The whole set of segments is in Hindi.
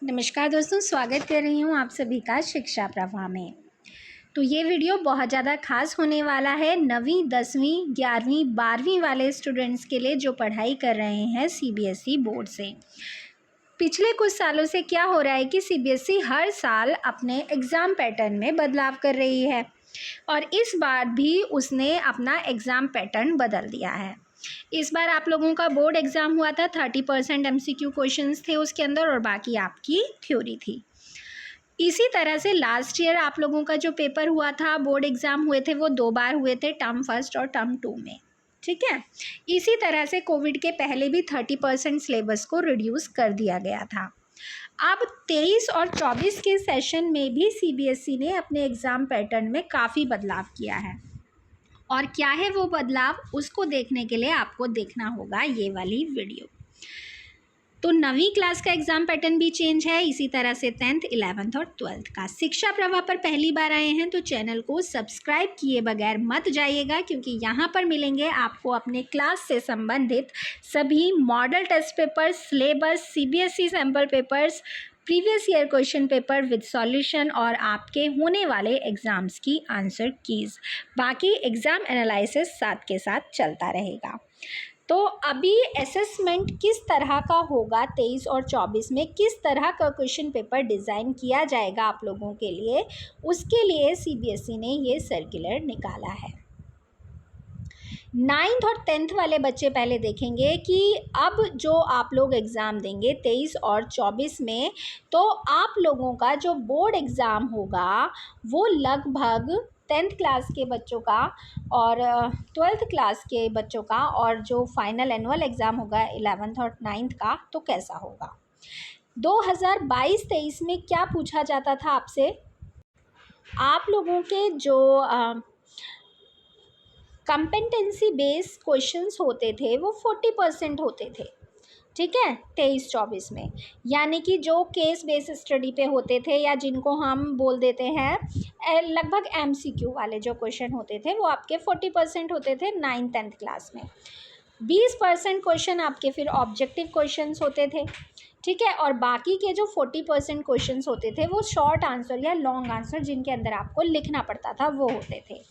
नमस्कार दोस्तों, स्वागत कर रही हूँ आप सभी का शिक्षा प्रवाह में। तो ये वीडियो बहुत ज़्यादा खास होने वाला है 9वीं 10वीं 11वीं 12वीं वाले स्टूडेंट्स के लिए जो पढ़ाई कर रहे हैं सीबीएसई बोर्ड से। पिछले कुछ सालों से क्या हो रहा है कि सीबीएसई हर साल अपने एग्ज़ाम पैटर्न में बदलाव कर रही है और इस बार भी उसने अपना एग्ज़ाम पैटर्न बदल दिया है। इस बार आप लोगों का बोर्ड एग्ज़ाम हुआ था, 30% एमसीक्यू क्वेश्चंस थे उसके अंदर और बाकी आपकी थ्योरी थी। इसी तरह से लास्ट ईयर आप लोगों का जो पेपर हुआ था, बोर्ड एग्ज़ाम हुए थे, वो 2 बार हुए थे, टर्म फर्स्ट और टर्म 2 में। ठीक है, इसी तरह से कोविड के पहले भी 30% सिलेबस को रिड्यूस कर दिया गया था। अब 23 और 24 के सेशन में भी सीबीएसई ने अपने एग्ज़ाम पैटर्न में काफ़ी बदलाव किया है और क्या है वो बदलाव, उसको देखने के लिए आपको देखना होगा ये वाली वीडियो। तो 9वीं क्लास का एग्ज़ाम पैटर्न भी चेंज है, इसी तरह से 10th 11th और 12th का। शिक्षा प्रवाह पर पहली बार आए हैं तो चैनल को सब्सक्राइब किए बगैर मत जाइएगा, क्योंकि यहाँ पर मिलेंगे आपको अपने क्लास से संबंधित सभी model test paper, syllabus, CBSE sample papers, previous year question paper with solution और आपके होने वाले एग्ज़ाम्स की आंसर कीज़। बाकी एग्ज़ाम एनालिसिस साथ के साथ चलता रहेगा। तो अभी असेसमेंट किस तरह का होगा 23 और 24 में, किस तरह का क्वेश्चन पेपर डिज़ाइन किया जाएगा आप लोगों के लिए, उसके लिए सीबीएसई ने ये सर्कुलर निकाला है। 9th और 10th वाले बच्चे पहले देखेंगे कि अब जो आप लोग एग्ज़ाम देंगे 23 और 24 में, तो आप लोगों का जो बोर्ड एग्ज़ाम होगा वो लगभग 10th क्लास के बच्चों का और 12th क्लास के बच्चों का, और जो फाइनल एनुअल एग्ज़ाम होगा 11th और 9th का, तो कैसा होगा। 2022-23 में क्या पूछा जाता था आपसे, आप लोगों के जो कंपेटेंसी बेस्ड क्वेश्चंस होते थे वो 40% होते थे। ठीक है, 23-24 में, यानी कि जो केस बेस्ड स्टडी पे होते थे या जिनको हम बोल देते हैं लगभग एमसीक्यू वाले जो क्वेश्चन होते थे वो आपके 40% होते थे 9th 10th क्लास में। 20% क्वेश्चन आपके फिर ऑब्जेक्टिव क्वेश्चंस होते थे। ठीक है, और बाकी के जो 40% क्वेश्चंस होते थे वो शॉर्ट आंसर या लॉन्ग आंसर जिनके अंदर आपको लिखना पड़ता था वो होते थे।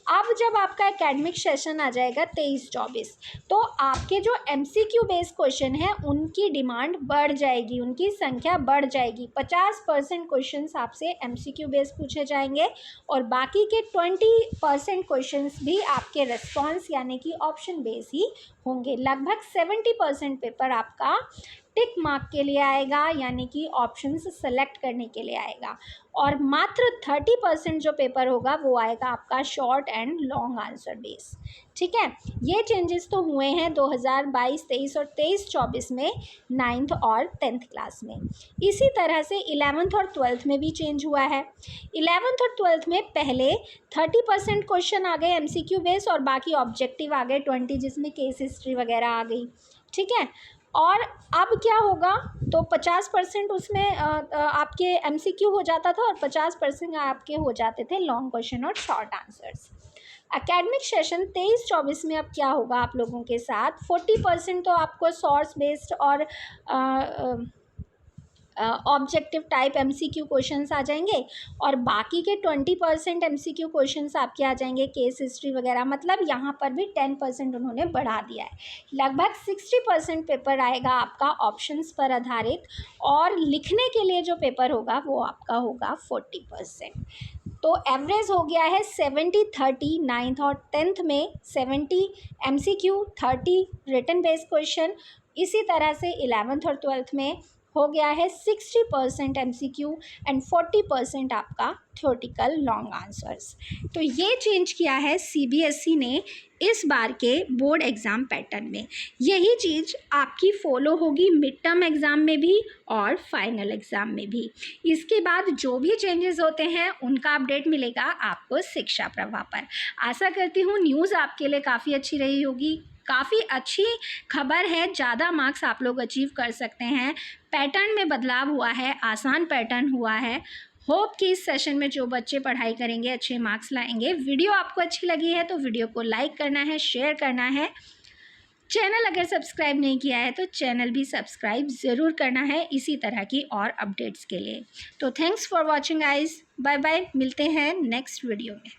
अब जब आपका एकेडमिक सेशन आ जाएगा 23-24, तो आपके जो एमसीक्यू बेस्ड क्वेश्चन है उनकी डिमांड बढ़ जाएगी, उनकी संख्या बढ़ जाएगी। 50% क्वेश्चंस आपसे एमसीक्यू बेस्ड पूछे जाएंगे और बाकी के 20% क्वेश्चंस भी आपके रेस्पॉन्स यानी कि ऑप्शन बेस ही होंगे। लगभग 70% पेपर आपका टिक मार्क के लिए आएगा, यानी कि ऑप्शंस सेलेक्ट करने के लिए आएगा, और मात्र 30% जो पेपर होगा वो आएगा आपका short and long answer base. ठीक है, ये चेंजेस तो हुए हैं 2022-23 और 23-24 में 9th और 10th क्लास में। इसी तरह से 11th और 12th में भी चेंज हुआ है। 11th और 12th में पहले 30% क्वेश्चन आ गए एमसीक्यू बेस और बाकी ऑब्जेक्टिव आ गए 20, जिसमें केस हिस्ट्री वगैरह आ गई। ठीक है, और अब क्या होगा, तो 50% उसमें आपके एमसीक्यू हो जाता था और 50% आपके हो जाते थे लॉन्ग क्वेश्चन और शॉर्ट आंसर्स। एकेडमिक सेशन 23-24 में अब क्या होगा आप लोगों के साथ, 40% तो आपको सोर्स बेस्ड और ऑब्जेक्टिव टाइप एमसीक्यू क्वेश्चंस आ जाएंगे और बाकी के 20% एमसीक्यू क्वेश्चंस आपके आ जाएंगे केस हिस्ट्री वगैरह। मतलब यहाँ पर भी 10% उन्होंने बढ़ा दिया है। लगभग 60% पेपर आएगा आपका ऑप्शंस पर आधारित, और लिखने के लिए जो पेपर होगा वो आपका होगा 40%। तो एवरेज हो गया है 70-30 9th और 10th में, 70 एमसीक्यू 30 रिटन बेस्ड क्वेश्चन। इसी तरह से 11th और 12th में हो गया है 60% एमसीक्यू एंड 40% आपका थ्योरेटिकल लॉन्ग आंसर्स। तो ये चेंज किया है सीबीएसई ने इस बार के बोर्ड एग्ज़ाम पैटर्न में। यही चीज़ आपकी फॉलो होगी मिड टर्म एग्ज़ाम में भी और फाइनल एग्ज़ाम में भी। इसके बाद जो भी चेंजेस होते हैं उनका अपडेट मिलेगा आपको शिक्षा प्रवाह पर। आशा करती हूँ न्यूज़ आपके लिए काफ़ी अच्छी रही होगी। काफ़ी अच्छी खबर है, ज़्यादा मार्क्स आप लोग अचीव कर सकते हैं। पैटर्न में बदलाव हुआ है, आसान पैटर्न हुआ है। होप कि इस सेशन में जो बच्चे पढ़ाई करेंगे अच्छे मार्क्स लाएंगे। वीडियो आपको अच्छी लगी है तो वीडियो को लाइक करना है, शेयर करना है। चैनल अगर सब्सक्राइब नहीं किया है तो चैनल भी सब्सक्राइब ज़रूर करना है इसी तरह की और अपडेट्स के लिए। तो thanks for watching guys, bye bye, मिलते हैं नेक्स्ट वीडियो में।